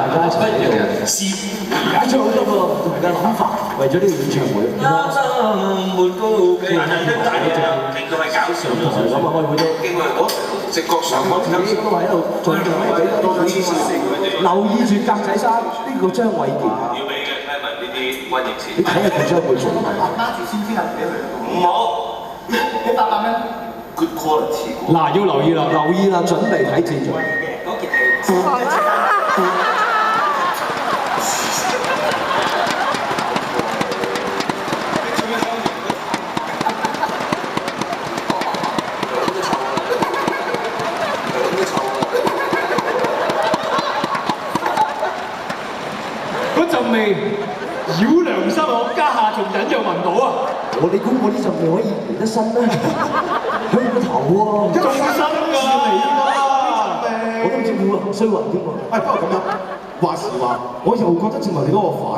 大家一齊喺度試，而家將好多個唔同嘅諗法，為咗呢個演唱會。令到係搞笑咗。咁啊，開會都經過我直覺上，我自己都喺度盡量俾多啲支持。留意住格仔衫呢個張偉傑。要俾嘅聽聞呢啲瘟疫錢。你睇下佢將會做乜？孖住先聽日俾佢。唔好，你800蚊 good quality。嗱，要留意啦，留意啦，準備睇戰場。嗰件係。嗰陣味繞良心，我家下仲隱約聞到啊！你估我呢陣味可以離得身咩？喺個頭喎，仲身㗎啦！我都唔知會衰運添喎。不過咁樣話時話，我又覺得正話你嗰個反。